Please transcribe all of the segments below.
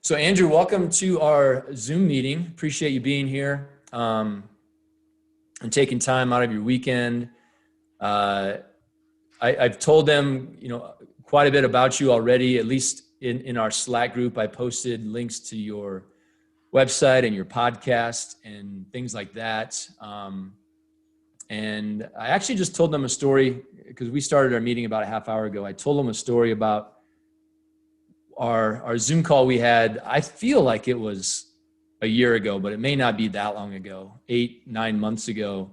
So Andrew, welcome to our Zoom meeting. Appreciate you being here and taking time out of your weekend. I've told them, quite a bit about you already, at least in our Slack group. I posted links to your website and your podcast and things like that. And I actually just told them a story because we started our meeting about a half hour ago. I told them a story about our Zoom call we had. I feel like it was a year ago, but it may not be that long ago, 8-9 months ago.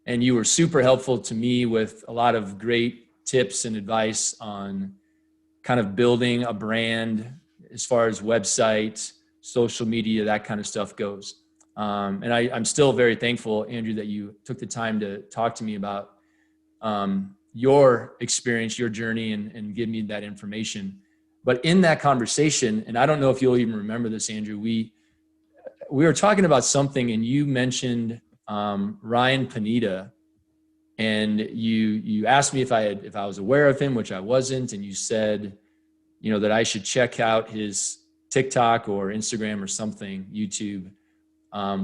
And you were super helpful to me with a lot of great tips and advice on kind of building a brand as far as website, social media, that kind of stuff goes. And I'm still very thankful, Andrew, that you took the time to talk to me about your experience, your journey, and give me that information. But in that conversation, and I don't know if you'll even remember this, Andrew, we were talking about something, and you mentioned Ryan Pineda, and you asked me if I was aware of him, which I wasn't, and you said, that I should check out his TikTok or Instagram or something, YouTube,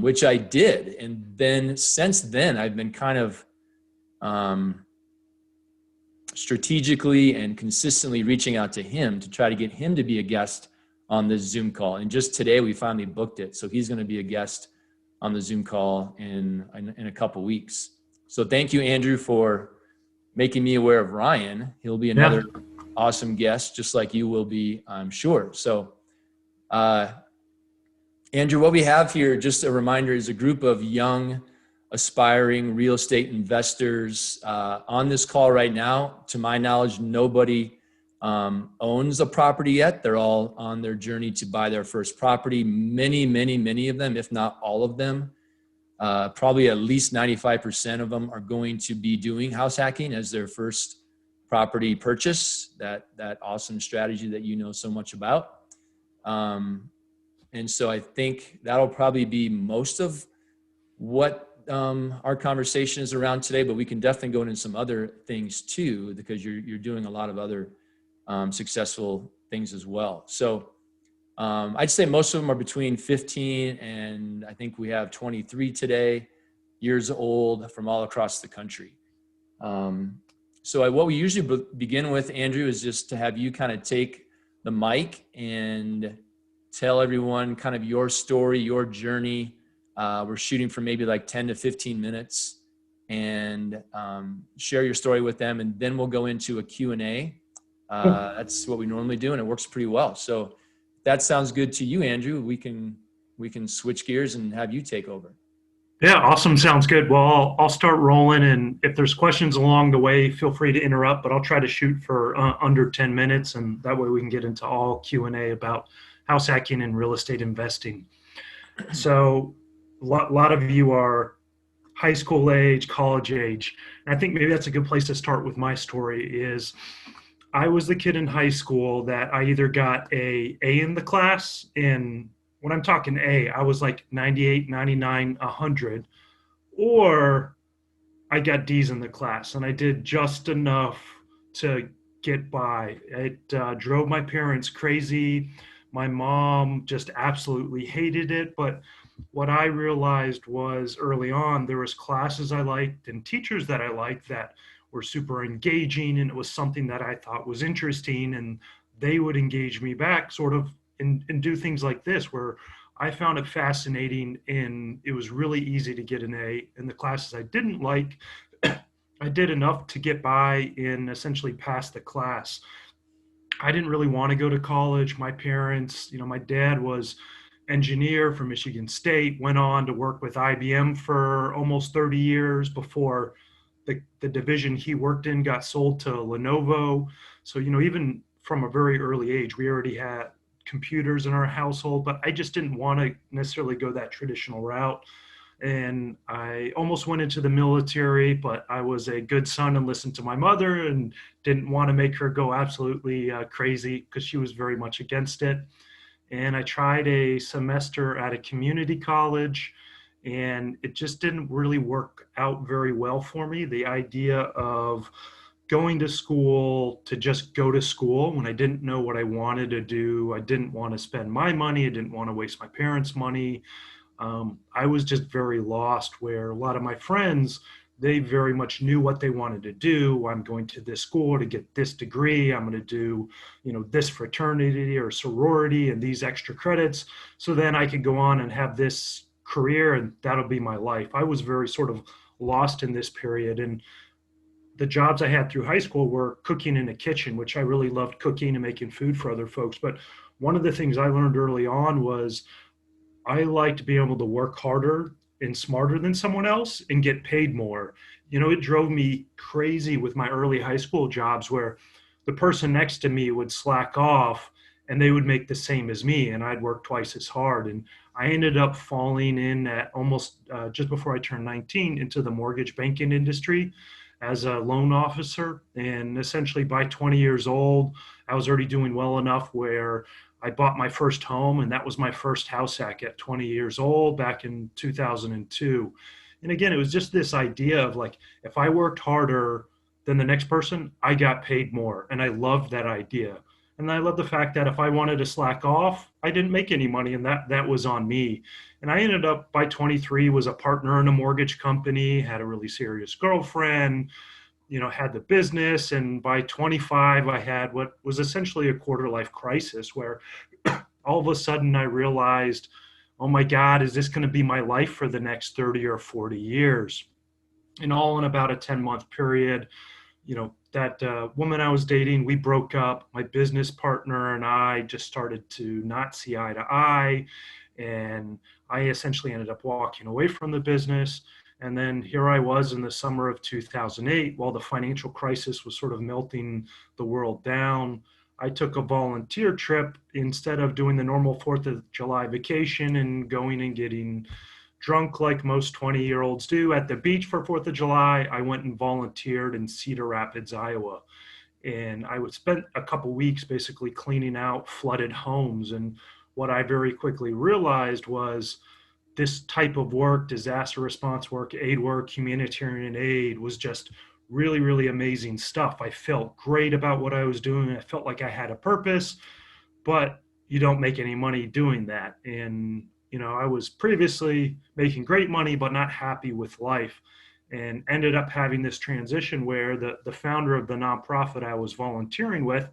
which I did. And then since then, I've been kind of strategically and consistently reaching out to him to try to get him to be a guest on this Zoom call. And just today we finally booked it. So he's going to be a guest on the Zoom call in a couple weeks. So thank you, Andrew, for making me aware of Ryan. He'll be another awesome guest, just like you will be, I'm sure. So, Andrew, what we have here, just a reminder, is a group of young, aspiring real estate investors on this call right now. To my knowledge, nobody owns a property yet. They're all on their journey to buy their first property. Many of them, if not all of them, probably at least 95% of them are going to be doing house hacking as their first property purchase, that awesome strategy that you know so much about. And so I think that'll probably be most of what our conversation is around today, but we can definitely go into some other things too, because you're doing a lot of other successful things as well. So I'd say most of them are between 15 and I think we have 23 today, years old, from all across the country. So what we usually begin with, Andrew, is just to have you kind of take the mic and tell everyone kind of your story, your journey. We're shooting for maybe like 10 to 15 minutes, and share your story with them. And then we'll go into a Q&A. That's what we normally do, and it works pretty well. So if that sounds good to you, Andrew, we can switch gears and have you take over. Yeah, awesome. Sounds good. Well, I'll start rolling, and if there's questions along the way, feel free to interrupt, but I'll try to shoot for under 10 minutes, and that way we can get into all Q&A about house hacking and real estate investing. So a lot of you are high school age, college age. And I think maybe that's a good place to start with my story. Is I was the kid in high school that I either got a in the class, in when I'm talking A, I was like 98, 99, 100, or I got D's in the class, and I did just enough to get by. It drove my parents crazy. My mom just absolutely hated it. But what I realized was early on, there was classes I liked and teachers that I liked that were super engaging, and it was something that I thought was interesting, and they would engage me back sort of and do things like this, where I found it fascinating, and it was really easy to get an A. In the classes I didn't like, I did enough to get by and essentially pass the class. I didn't really want to go to college. My parents, my dad was engineer from Michigan State, went on to work with IBM for almost 30 years before the division he worked in got sold to Lenovo. So, even from a very early age, we already had computers in our household, but I just didn't want to necessarily go that traditional route. And I almost went into the military, but I was a good son and listened to my mother and didn't want to make her go absolutely crazy, because she was very much against it. And I tried a semester at a community college, and it just didn't really work out very well for me. The idea of going to school to just go to school when I didn't know what I wanted to do. I didn't want to spend my money. I didn't want to waste my parents' money. I was just very lost, where a lot of my friends, they very much knew what they wanted to do. I'm going to this school to get this degree. I'm going to do, this fraternity or sorority and these extra credits. So then I could go on and have this career and that'll be my life. I was very sort of lost in this period. And the jobs I had through high school were cooking in a kitchen, which I really loved, cooking and making food for other folks. But one of the things I learned early on was I liked being able to work harder and smarter than someone else and get paid more. It drove me crazy with my early high school jobs where the person next to me would slack off and they would make the same as me and I'd work twice as hard. And I ended up falling in at almost just before I turned 19 into the mortgage banking industry as a loan officer. And essentially by 20 years old, I was already doing well enough where I bought my first home, and that was my first house hack at 20 years old back in 2002. And again, it was just this idea of like, if I worked harder than the next person, I got paid more. And I loved that idea. And I love the fact that if I wanted to slack off, I didn't make any money, and that was on me. And I ended up by 23 was a partner in a mortgage company, had a really serious girlfriend, had the business. And by 25, I had what was essentially a quarter life crisis where all of a sudden I realized, oh my God, is this going to be my life for the next 30 or 40 years? And all in about a 10-month period, that woman I was dating, we broke up. My business partner and I just started to not see eye to eye. And I essentially ended up walking away from the business. And then here I was in the summer of 2008, while the financial crisis was sort of melting the world down. I took a volunteer trip instead of doing the normal 4th of July vacation and going and getting drunk like most 20-year-olds do at the beach for 4th of July. I went and volunteered in Cedar Rapids, Iowa. And I would spend a couple weeks basically cleaning out flooded homes. And what I very quickly realized was this type of work, disaster response work, aid work, humanitarian aid, was just really, really amazing stuff. I felt great about what I was doing. I felt like I had a purpose, but you don't make any money doing that. And, I was previously making great money, but not happy with life, and ended up having this transition where the founder of the nonprofit I was volunteering with,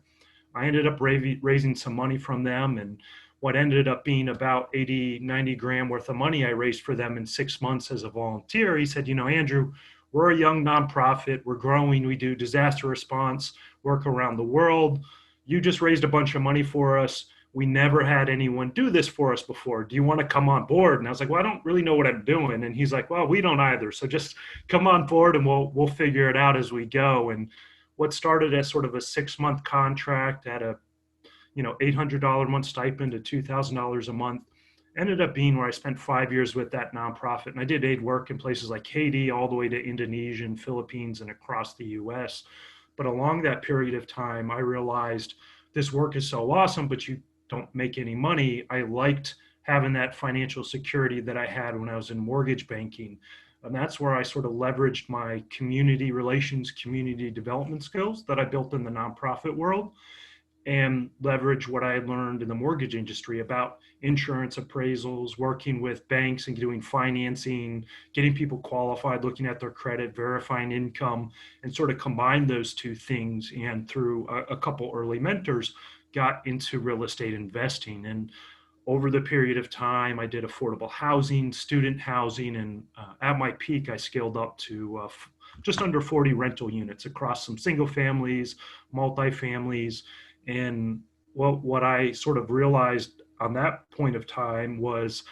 I ended up raising some money from them. And what ended up being about 80, 90 grand worth of money I raised for them in 6 months as a volunteer. He said, Andrew, we're a young nonprofit. We're growing. We do disaster response work around the world. You just raised a bunch of money for us. We never had anyone do this for us before. Do you want to come on board? And I was like, well, I don't really know what I'm doing. And he's like, well, we don't either. So just come on board and we'll figure it out as we go. And what started as sort of a 6-month contract at a $800 a month stipend to $2,000 a month ended up being where I spent 5 years with that nonprofit. And I did aid work in places like Haiti, all the way to Indonesia and Philippines and across the US. But along that period of time, I realized this work is so awesome, but you don't make any money. I liked having that financial security that I had when I was in mortgage banking. And that's where I sort of leveraged my community relations, community development skills that I built in the nonprofit world, and leverage what I had learned in the mortgage industry about insurance appraisals, working with banks and doing financing, getting people qualified, looking at their credit, verifying income, and sort of combine those two things. And through a couple early mentors, got into real estate investing. And over the period of time, I did affordable housing, student housing, and at my peak, I scaled up to just under 40 rental units across some single families, multifamilies. And what I sort of realized on that point of time was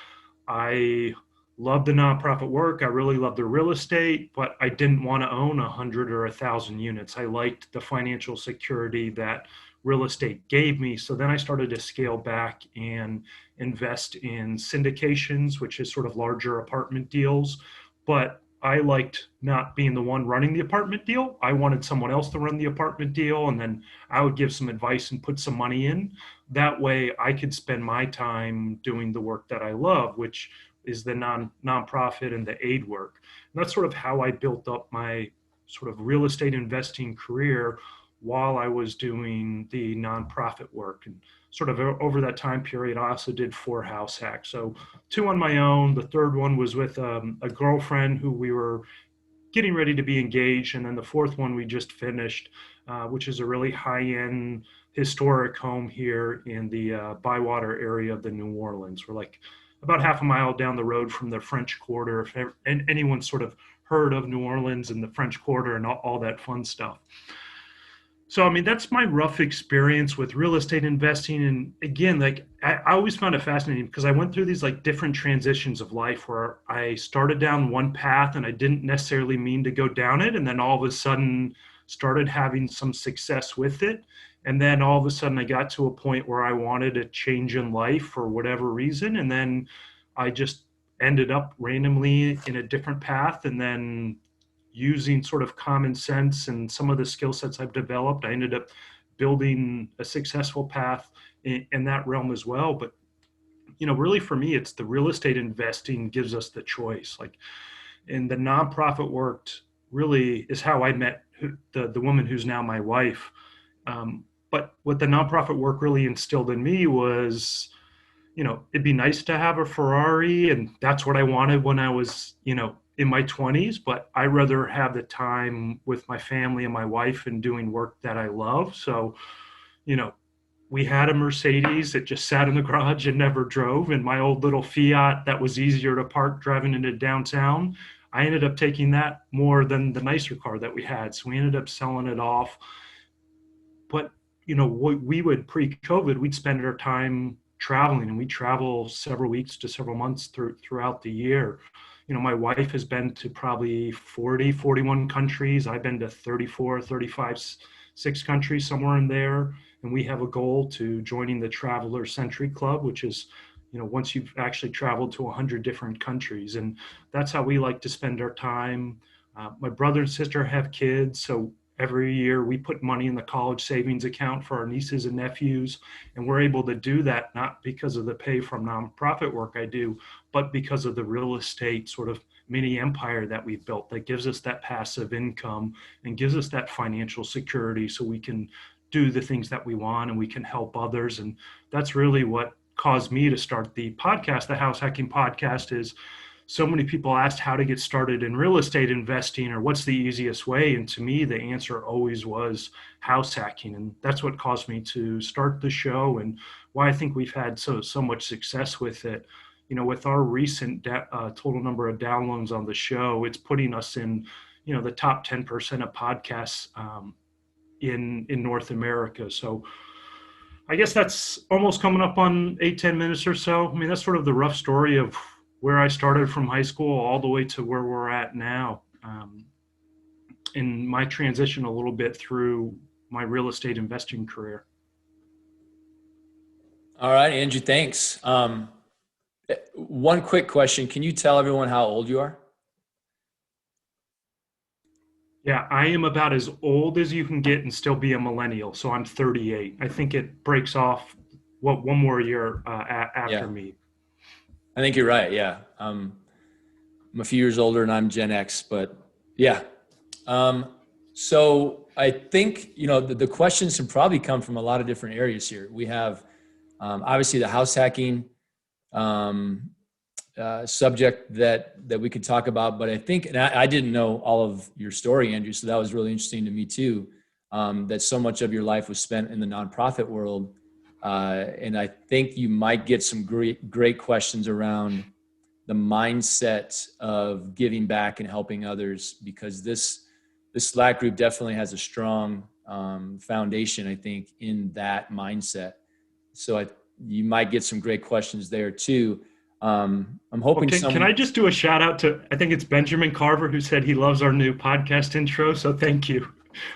I loved the nonprofit work. I really loved the real estate, but I didn't want to own 100 or 1,000 units. I liked the financial security that real estate gave me. So then I started to scale back and invest in syndications, which is sort of larger apartment deals. But I liked not being the one running the apartment deal. I wanted someone else to run the apartment deal, and then I would give some advice and put some money in. That way I could spend my time doing the work that I love, which is the nonprofit and the aid work. And that's sort of how I built up my sort of real estate investing career while I was doing the nonprofit work. And sort of over that time period, I also did 4 house hacks. So 2 on my own. The third one was with a girlfriend who we were getting ready to be engaged. And then the fourth one we just finished, which is a really high-end historic home here in the Bywater area of the New Orleans. We're like about half a mile down the road from the French Quarter. If anyone sort of heard of New Orleans and the French Quarter and all that fun stuff. So, I mean, that's my rough experience with real estate investing. And again, like I always found it fascinating because I went through these like different transitions of life where I started down one path and I didn't necessarily mean to go down it. And then all of a sudden started having some success with it. And then all of a sudden I got to a point where I wanted a change in life for whatever reason. And then I just ended up randomly in a different path. And then using sort of common sense and some of the skill sets I've developed, I ended up building a successful path in that realm as well. But, you know, really for me, it's the real estate investing gives us the choice. Like, and the nonprofit worked really is how I met the woman who's now my wife. But what the nonprofit work really instilled in me was, you know, it'd be nice to have a Ferrari, and that's what I wanted when I was, you know, in my 20s, but I rather have the time with my family and my wife and doing work that I love. So, you know, we had a Mercedes that just sat in the garage and never drove, and my old little Fiat that was easier to park driving into downtown. I ended up taking that more than the nicer car that we had. So we ended up selling it off. But, you know, we would pre-COVID, we'd spend our time traveling, and we travel several weeks to several months throughout the year. You know, my wife has been to probably 41 countries. I've been to 34, 35, 6 countries, somewhere in there. And we have a goal to joining the Traveler Century Club, which is, you know, once you've actually traveled to 100 different countries. And that's how we like to spend our time. My brother and sister have kids, so every year we put money in the college savings account for our nieces and nephews. And we're able to do that not because of the pay from nonprofit work I do, but because of the real estate sort of mini empire that we've built that gives us that passive income and gives us that financial security so we can do the things that we want and we can help others. And that's really what caused me to start the podcast. The House Hacking Podcast is so many people asked how to get started in real estate investing or what's the easiest way. And to me, the answer always was house hacking. And that's what caused me to start the show and why I think we've had so much success with it. You know, with our recent total number of downloads on the show, it's putting us in, you know, the top 10% of podcasts in North America. So I guess that's almost coming up on 8-10 minutes or so. I mean, that's sort of the rough story of where I started from high school all the way to where we're at now. In my transition a little bit through my real estate investing career. All right, Andrew, thanks. One quick question. Can you tell everyone how old you are? Yeah, I am about as old as you can get and still be a millennial. So I'm 38. I think it breaks off one more year after me. I think you're right. Yeah. I'm a few years older and I'm Gen X, but yeah. So I think, you know, the questions can probably come from a lot of different areas here. We have obviously the house hacking subject that we could talk about, but I think, and I didn't know all of your story, Andrew, so that was really interesting to me too, that so much of your life was spent in the nonprofit world. And I think you might get some great questions around the mindset of giving back and helping others, because this Slack group definitely has a strong foundation, I think, in that mindset. So you might get some great questions there too. I'm hoping can I just do a shout out to, I think it's Benjamin Carver, who said he loves our new podcast intro. So thank you.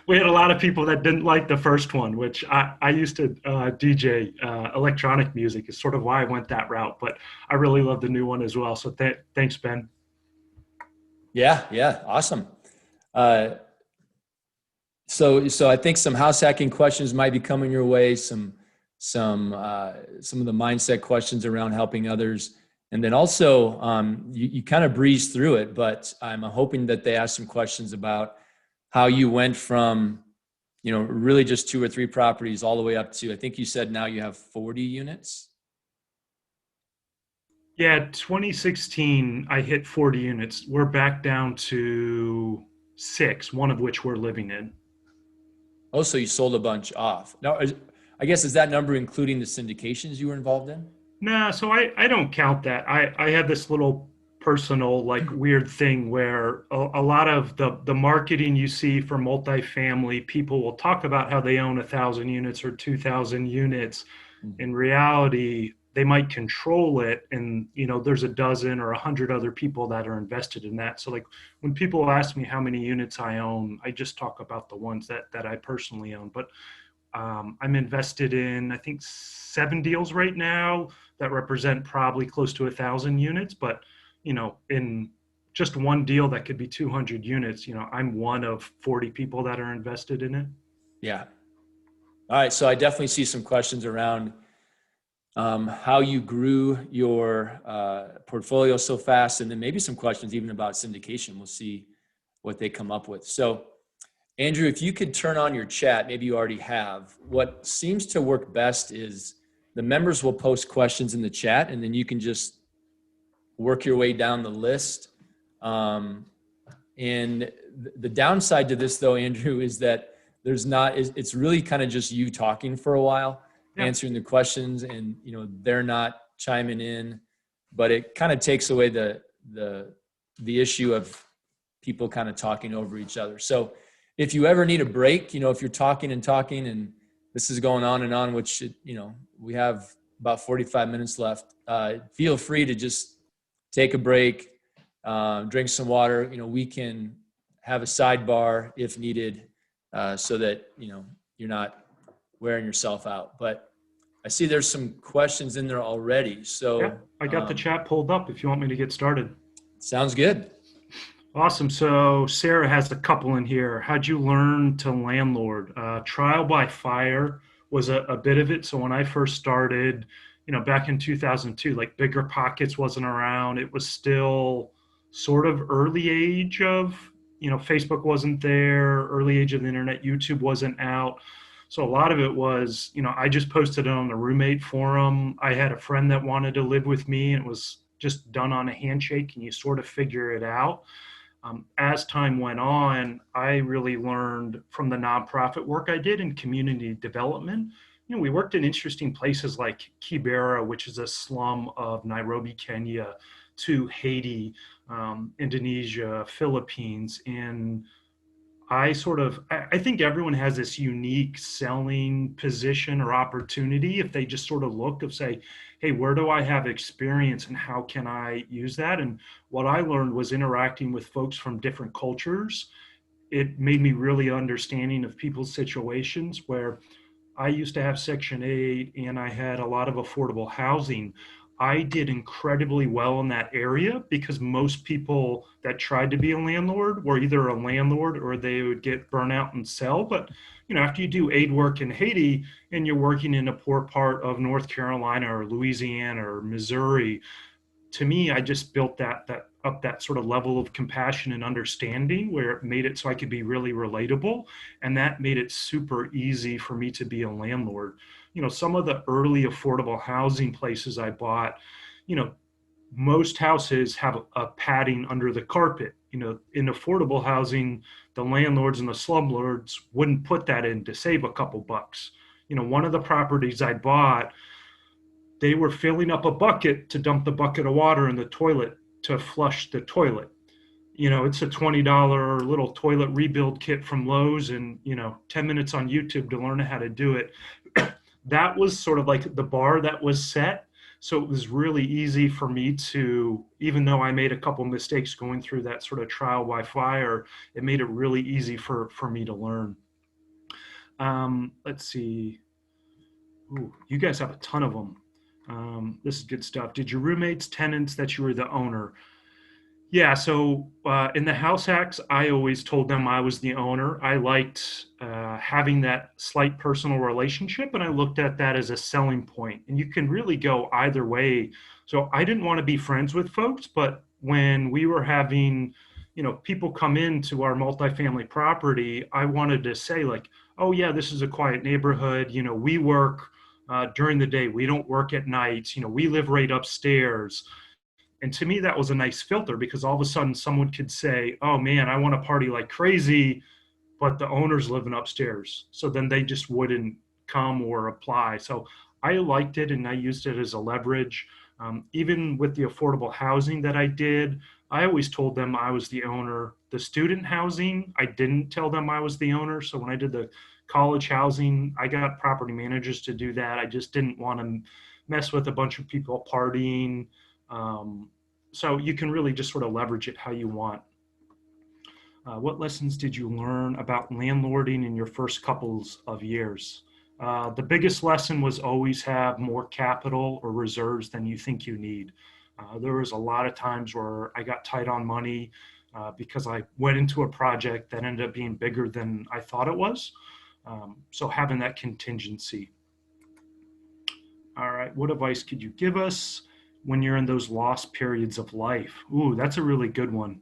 We had a lot of people that didn't like the first one, which I used to DJ electronic music is sort of why I went that route, but I really love the new one as well. So thanks, Ben. Yeah. Awesome. So I think some house hacking questions might be coming your way, some of the mindset questions around helping others. And then also you kind of breeze through it, but I'm hoping that they ask some questions about how you went from, really just 2 or 3 properties all the way up to, I think you said now you have 40 units. Yeah, 2016, I hit 40 units. We're back down to 6, one of which we're living in. Oh, so you sold a bunch off. Now, I guess, is that number including the syndications you were involved in? Nah, so I don't count that. I have this little personal like weird thing where a lot of the marketing you see for multifamily, people will talk about how they own 1,000 units or 2,000 units. In reality, they might control it, and there's a dozen or 100 other people that are invested in that. So like when people ask me how many units I own, I just talk about the ones that I personally own. But I'm invested in, I think, 7 deals right now that represent probably close to 1,000 units. But in just one deal that could be 200 units, I'm one of 40 people that are invested in it. Yeah. All right. So I definitely see some questions around how you grew your portfolio so fast, and then maybe some questions even about syndication. We'll see what they come up with. So, Andrew, if you could turn on your chat, maybe you already have. What seems to work best is the members will post questions in the chat, and then you can just work your way down the list. And the downside to this, though, Andrew, is that it's really kind of just you talking for a while, Yeah. answering the questions, and they're not chiming in, but it kind of takes away the issue of people kind of talking over each other. So if you ever need a break, if you're talking and this is going on and on, which we have about 45 minutes left, feel free to just take a break, drink some water. We can have a sidebar if needed, so that you're not wearing yourself out. But I see there's some questions in there already. So Yeah, I got the chat pulled up if you want me to get started. Sounds good. Awesome. So Sarah has a couple in here. How'd you learn to landlord? Trial by fire was a bit of it. So when I first started, back in 2002, like Bigger Pockets wasn't around. It was still sort of early age of, Facebook wasn't there, early age of the internet, YouTube wasn't out. So a lot of it was, I just posted it on the roommate forum. I had a friend that wanted to live with me, and it was just done on a handshake, and you sort of figure it out. As time went on, I really learned from the nonprofit work I did in community development. We worked in interesting places like Kibera, which is a slum of Nairobi, Kenya, to Haiti, Indonesia, Philippines. And I think everyone has this unique selling position or opportunity if they just sort of look of say, hey, where do I have experience and how can I use that? And what I learned was interacting with folks from different cultures. It made me really understanding of people's situations where I used to have Section 8 and I had a lot of affordable housing. I did incredibly well in that area because most people that tried to be a landlord were either a landlord or they would get burnout and sell. But after you do aid work in Haiti and you're working in a poor part of North Carolina or Louisiana or Missouri, to me, I just built that sort of level of compassion and understanding where it made it so I could be really relatable. And that made it super easy for me to be a landlord. Some of the early affordable housing places I bought, most houses have a padding under the carpet. In affordable housing, the landlords and the slumlords wouldn't put that in to save a couple bucks. One of the properties I bought, they were filling up a bucket to dump the bucket of water in the toilet to flush the toilet. It's a $20 little toilet rebuild kit from Lowe's and, 10 minutes on YouTube to learn how to do it. That was sort of like the bar that was set. So it was really easy for me to, even though I made a couple mistakes going through that sort of trial by fire, it made it really easy for me to learn. Let's see. Ooh, you guys have a ton of them. This is good stuff. Did your roommates, tenants that you were the owner? Yeah, so in the house hacks, I always told them I was the owner. I liked having that slight personal relationship, and I looked at that as a selling point. And you can really go either way. So I didn't want to be friends with folks, but when we were having, people come into our multifamily property, I wanted to say like, oh yeah, this is a quiet neighborhood. We work during the day. We don't work at nights. We live right upstairs. And to me, that was a nice filter because all of a sudden someone could say, oh man, I want to party like crazy, but the owner's living upstairs. So then they just wouldn't come or apply. So I liked it and I used it as a leverage. Even with the affordable housing that I did, I always told them I was the owner. The student housing, I didn't tell them I was the owner. So when I did the college housing, I got property managers to do that. I just didn't want to mess with a bunch of people partying. Um, so you can really just sort of leverage it how you want. What lessons did you learn about landlording in your first couples of years? The biggest lesson was always have more capital or reserves than you think you need. There was a lot of times where I got tight on money because I went into a project that ended up being bigger than I thought it was. So having that contingency. All right, what advice could you give us when you're in those lost periods of life? Ooh, that's a really good one.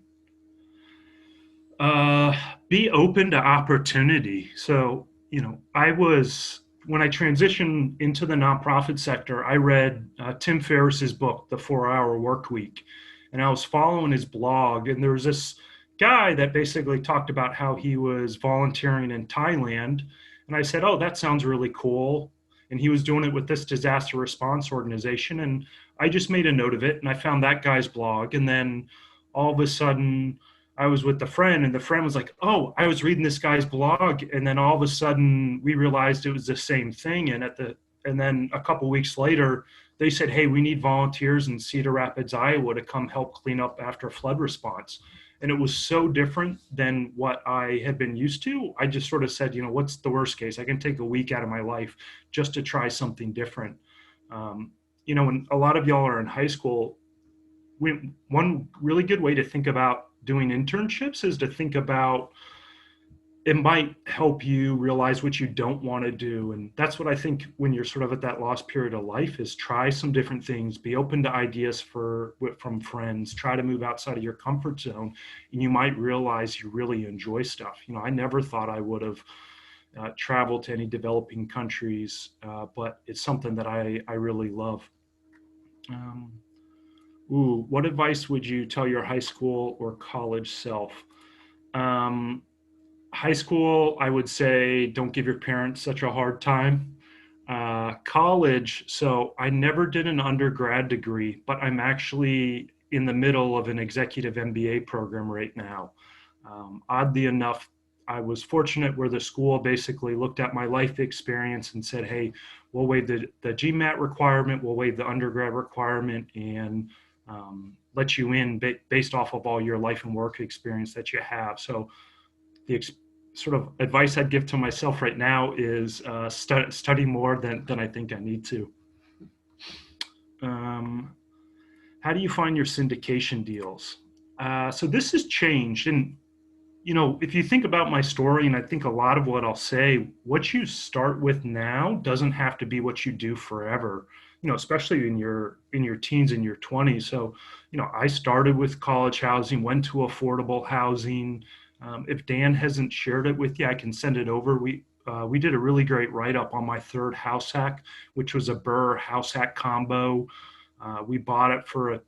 Be open to opportunity. So, when I transitioned into the nonprofit sector, I read Tim Ferriss's book, The 4 Hour Work Week, and I was following his blog, and there was this guy that basically talked about how he was volunteering in Thailand, and I said, "Oh, that sounds really cool." And he was doing it with this disaster response organization, and I just made a note of it, and I found that guy's blog, and then all of a sudden I was with a friend and the friend was like, oh, I was reading this guy's blog. And then all of a sudden we realized it was the same thing. And then a couple weeks later, they said, hey, we need volunteers in Cedar Rapids, Iowa to come help clean up after flood response. And it was so different than what I had been used to. I just sort of said, what's the worst case? I can take a week out of my life just to try something different. When a lot of y'all are in high school, one really good way to think about doing internships is to think about it might help you realize what you don't want to do. And that's what I think when you're sort of at that lost period of life is try some different things, be open to ideas from friends, try to move outside of your comfort zone. And you might realize you really enjoy stuff. I never thought I would have traveled to any developing countries, but it's something that I really love. What advice would you tell your high school or college self? Um, High school, I would say don't give your parents such a hard time. College, so I never did an undergrad degree, but I'm actually in the middle of an executive MBA program right now. Oddly enough, I was fortunate where the school basically looked at my life experience and said, hey, we'll waive the GMAT requirement, we'll waive the undergrad requirement, and let you in based off of all your life and work experience that you have. So the sort of advice I'd give to myself right now is study more than I think I need to. How do you find your syndication deals? So this has changed. And, if you think about my story, and I think a lot of what I'll say, what you start with now doesn't have to be what you do forever, especially in your teens and your 20s. So, I started with college housing, went to affordable housing. If Dan hasn't shared it with you, I can send it over. We did a really great write-up on my third house hack, which was a Burr house hack combo. We bought it for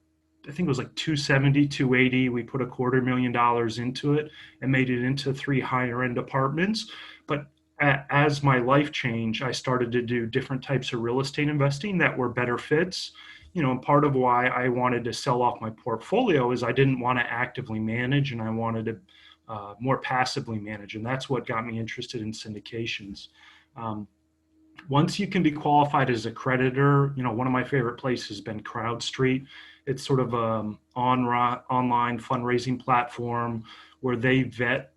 I think it was like 270, 280. We put $250,000 into it and made it into 3 higher end apartments. But as my life changed, I started to do different types of real estate investing that were better fits. And part of why I wanted to sell off my portfolio is I didn't want to actively manage and I wanted to more passively manage. And that's what got me interested in syndications. Once you can be qualified as a creditor, one of my favorite places has been CrowdStreet. It's sort of an online fundraising platform where they vet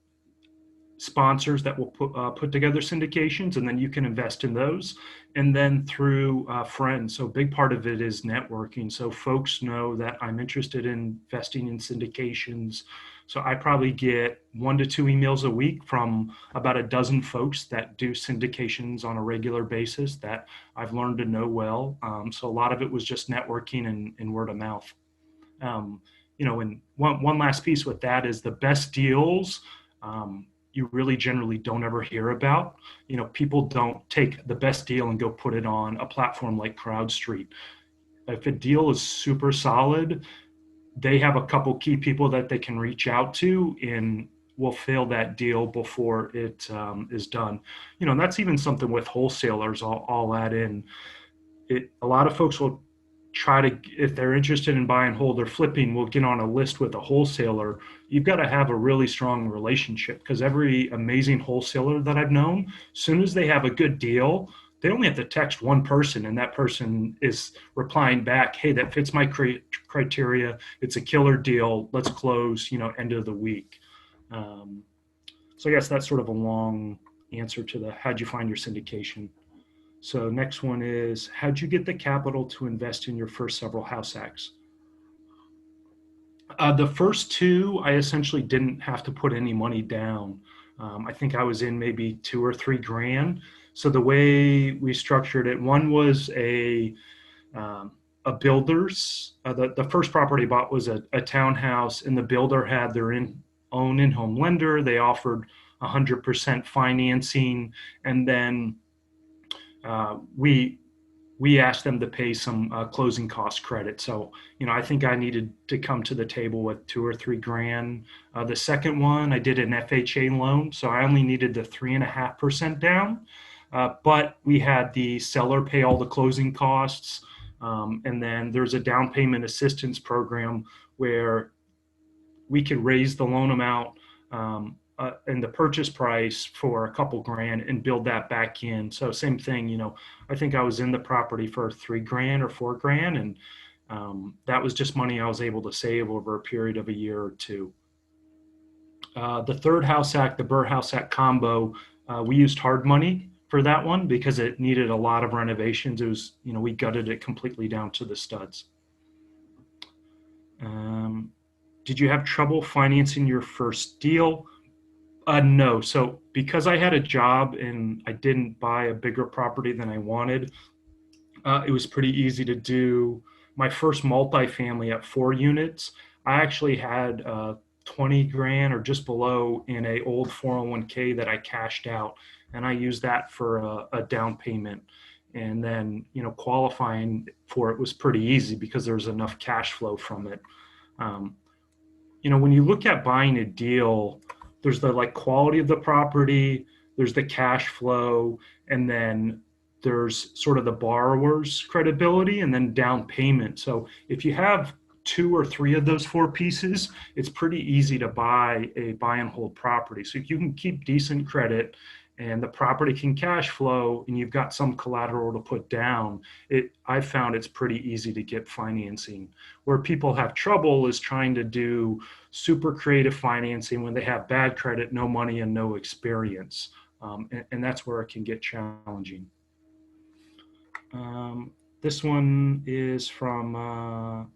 sponsors that will put together syndications, and then you can invest in those. And then through friends. So a big part of it is networking. So folks know that I'm interested in investing in syndications. So I probably get 1 to 2 emails a week from about a dozen folks that do syndications on a regular basis that I've learned to know well. So a lot of it was just networking and word of mouth. and one last piece with that is the best deals, you really generally don't ever hear about. People don't take the best deal and go put it on a platform like CrowdStreet. If a deal is super solid, they have a couple key people that they can reach out to and will fill that deal before it is done. And that's even something with wholesalers. I'll add in. A lot of folks will try to, if they're interested in buy and hold or flipping, will get on a list with a wholesaler. You've got to have a really strong relationship, because every amazing wholesaler that I've known, as soon as they have a good deal, they only have to text one person, and that person is replying back, hey, that fits my criteria. It's a killer deal. Let's close, end of the week. So I guess that's sort of a long answer to the how'd you find your syndication. So next one is, how'd you get the capital to invest in your first several house hacks? The first two, I essentially didn't have to put any money down. I think I was in maybe $2 or $3 grand. So the way we structured it, one was a builder's. The first property I bought was a townhouse, and the builder had their own in-home lender. They offered 100% financing, and then we asked them to pay some closing cost credit. So, I think I needed to come to the table with $2 or $3 grand. The second one, I did an FHA loan, so I only needed the 3.5% down. But we had the seller pay all the closing costs. And then there's a down payment assistance program where we could raise the loan amount and the purchase price for a couple grand and build that back in. So same thing, I think I was in the property for $3 grand or $4 grand. And that was just money I was able to save over a period of a year or two. The third house hack, the Burr house hack combo, we used hard money for that one because it needed a lot of renovations. It was, we gutted it completely down to the studs. Did you have trouble financing your first deal? No. So because I had a job and I didn't buy a bigger property than I wanted, it was pretty easy to do. My first multifamily at 4 units, I actually had 20 grand or just below in a old 401k that I cashed out, and I used that for a down payment. And then, qualifying for it was pretty easy because there was enough cash flow from it. When you look at buying a deal, there's the quality of the property, there's the cash flow, and then there's sort of the borrower's credibility and then down payment. So if you have 2 or 3 of those 4 pieces, it's pretty easy to buy a buy and hold property. So if you can keep decent credit and the property can cash flow and you've got some collateral to put down, I've found it's pretty easy to get financing. Where people have trouble is trying to do super creative financing when they have bad credit, no money, and no experience. And that's where it can get challenging. This one is from,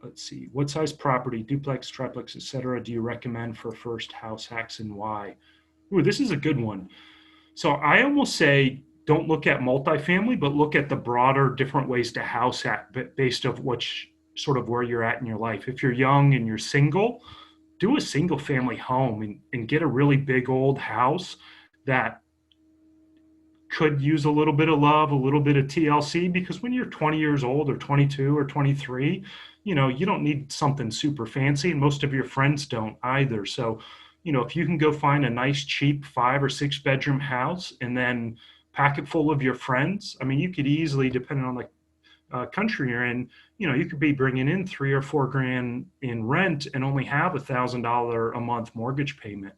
let's see, what size property, duplex, triplex, etc., do you recommend for first house hacks and why? Ooh, this is a good one. So I almost say don't look at multifamily, but look at the broader different ways to house hack based of which sort of where you're at in your life. If you're young and you're single, do a single family home and get a really big old house that could use a little bit of love, a little bit of TLC, because when you're 20 years old or 22 or 23, you don't need something super fancy, and most of your friends don't either. So, if you can go find a nice, cheap 5 or 6 bedroom house and then pack it full of your friends, I mean, you could easily, depending on the country you're in, you could be bringing in 3 or 4 grand in rent and only have $1,000 a month mortgage payment.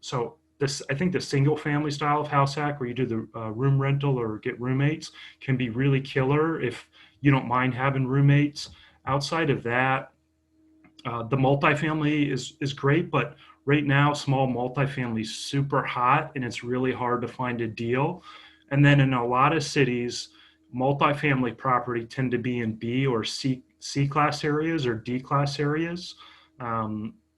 So I think the single family style of house hack where you do the room rental or get roommates can be really killer if you don't mind having roommates. Outside of that, the multifamily is great, but right now small multifamily is super hot and it's really hard to find a deal. And then in a lot of cities, multifamily property tend to be in B or C class areas or D class areas.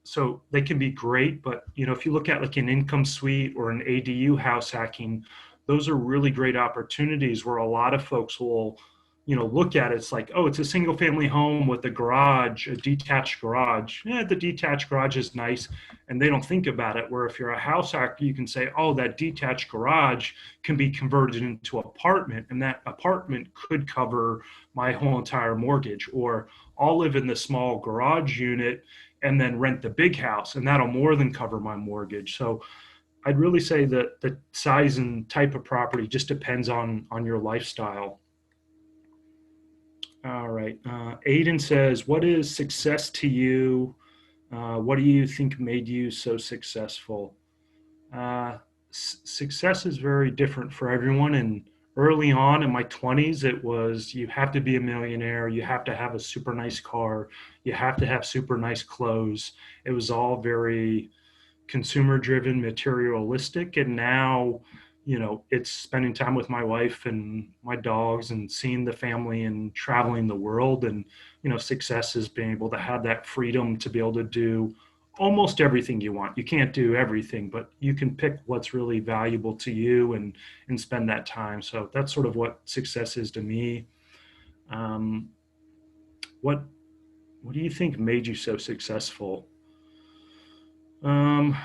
So they can be great, but if you look at an income suite or an ADU house hacking, those are really great opportunities where a lot of folks will look at it, it's like, oh, it's a single family home with a garage, a detached garage. Yeah, the detached garage is nice. And they don't think about it. Where if you're a house hacker, you can say, oh, that detached garage can be converted into an apartment. And that apartment could cover my whole entire mortgage. Or I'll live in the small garage unit and then rent the big house. And that'll more than cover my mortgage. So I'd really say that the size and type of property just depends on your lifestyle. All right. Aiden says, what is success to you? What do you think made you so successful? Success is very different for everyone. And early on in my 20s, it was you have to be a millionaire, you have to have a super nice car, you have to have super nice clothes. It was all very consumer driven, materialistic. And now, it's spending time with my wife and my dogs and seeing the family and traveling the world. And, success is being able to have that freedom to be able to do almost everything you want. You can't do everything, but you can pick what's really valuable to you and spend that time. So that's sort of what success is to me. Um, what, what do you think made you so successful? Um,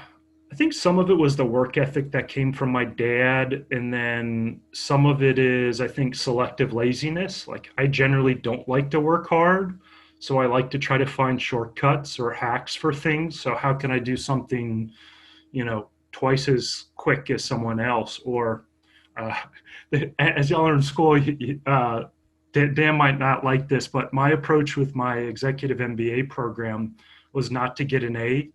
I think some of it was the work ethic that came from my dad. And then some of it is, I think, selective laziness. Like, I generally don't like to work hard. So I like to try to find shortcuts or hacks for things. So, how can I do something, twice as quick as someone else? Or, uh, as y'all are in school, Dan might not like this, but my approach with my executive MBA program was not to get an A.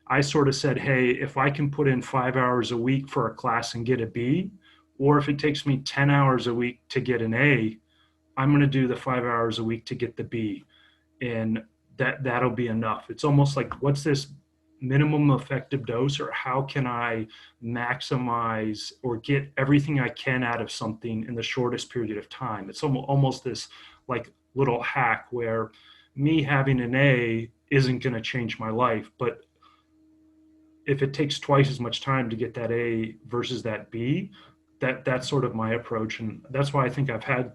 I sort of said, hey, if I can put in 5 hours a week for a class and get a B, or if it takes me 10 hours a week to get an A, I'm going to do the 5 hours a week to get the B. And that'll be enough. It's almost like, what's this minimum effective dose, or how can I maximize or get everything I can out of something in the shortest period of time? It's almost this like little hack where me having an A isn't going to change my life, but if it takes twice as much time to get that A versus that B, that's sort of my approach. And that's why I think I've had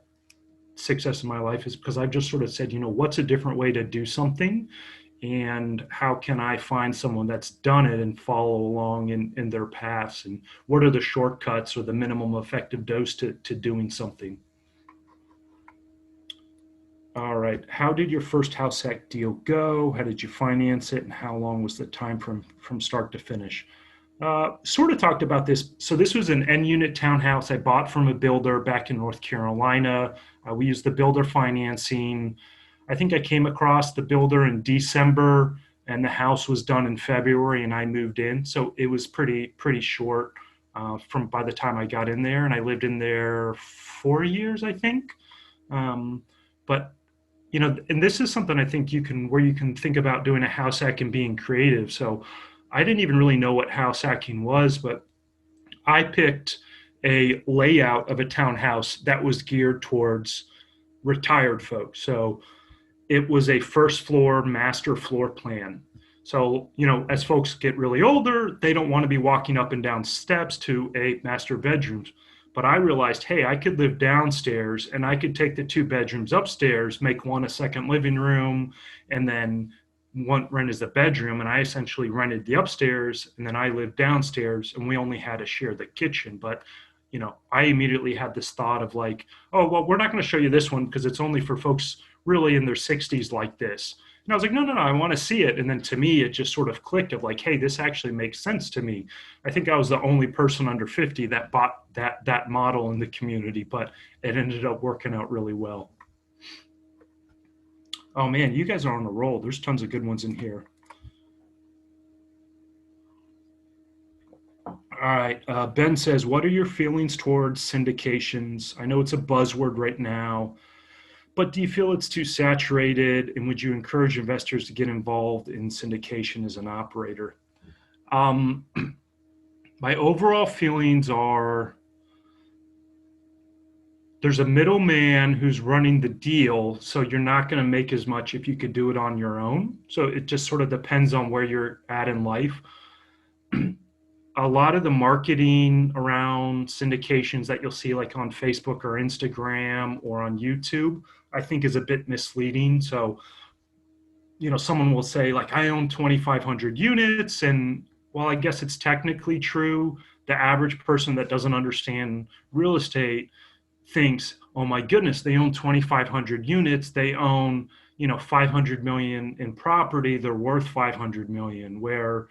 success in my life, is because I've just sort of said, what's a different way to do something? And how can I find someone that's done it and follow along in their paths? And what are the shortcuts or the minimum effective dose to doing something? All right. How did your first house hack deal go? How did you finance it? And how long was the time from start to finish? Sort of talked about this. So this was an N unit townhouse I bought from a builder back in North Carolina. We used the builder financing. I think I came across the builder in December, and the house was done in February, and I moved in. So it was pretty short from by the time I got in there, and I lived in there 4 years, I think. But and this is something I think where you can think about doing a house hack and being creative. So I didn't even really know what house hacking was, but I picked a layout of a townhouse that was geared towards retired folks. So it was a first floor master floor plan. So, as folks get really older, they don't want to be walking up and down steps to a master bedroom. But I realized, hey, I could live downstairs and I could take the 2 bedrooms upstairs, make one a second living room, and then one rent as the bedroom. And I essentially rented the upstairs, and then I lived downstairs, and we only had to share the kitchen. But I immediately had this thought of like, oh, well, we're not going to show you this one because it's only for folks really in their 60s like this. And I was like, no, I want to see it. And then to me, it just sort of clicked of like, hey, this actually makes sense to me. I think I was the only person under 50 that bought that model in the community, but it ended up working out really well. Oh man, you guys are on a roll. There's tons of good ones in here. All right. Ben says, what are your feelings towards syndications? I know it's a buzzword right now, but do you feel it's too saturated? And would you encourage investors to get involved in syndication as an operator? My overall feelings are there's a middleman who's running the deal. So you're not going to make as much if you could do it on your own. So it just sort of depends on where you're at in life. a lot of the marketing around syndications that you'll see like on Facebook or Instagram or on YouTube, I think is a bit misleading. So, someone will say like, I own 2,500 units. And while I guess it's technically true, the average person that doesn't understand real estate thinks, oh my goodness, they own 2,500 units. They own, 500 million in property. They're worth 500 million. Where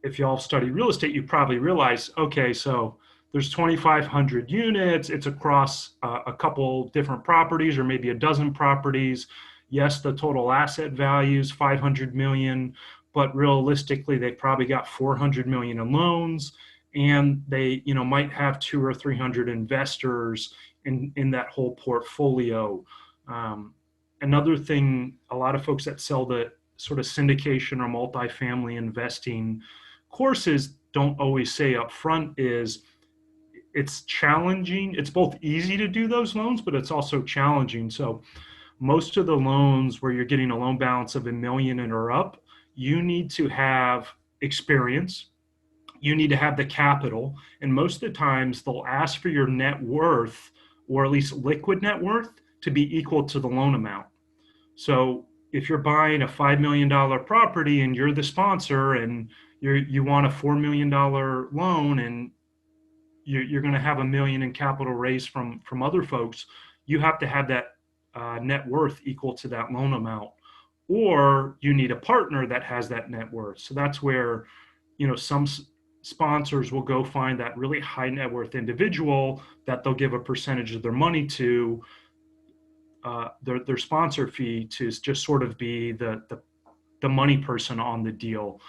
if y'all study real estate, you probably realize, okay, so there's 2,500 units. It's across a couple different properties or maybe a dozen properties. Yes, the total asset value is 500 million, but realistically, they probably got 400 million in loans, and they, might have 200 or 300 investors in that whole portfolio. Another thing, a lot of folks that sell the sort of syndication or multifamily investing courses don't always say up front is it's challenging. It's both easy to do those loans, but it's also challenging. So most of the loans where you're getting a loan balance of $1 million and or up, you need to have experience. You need to have the capital. And most of the times they'll ask for your net worth, or at least liquid net worth, to be equal to the loan amount. So if you're buying a $5 million property and you're the sponsor and you want a $4 million loan and you're going to have $1 million in capital raised from other folks, you have to have that net worth equal to that loan amount, or you need a partner that has that net worth. So that's where, some sponsors will go find that really high net worth individual that they'll give a percentage of their money to, their sponsor fee, to just sort of be the money person on the deal.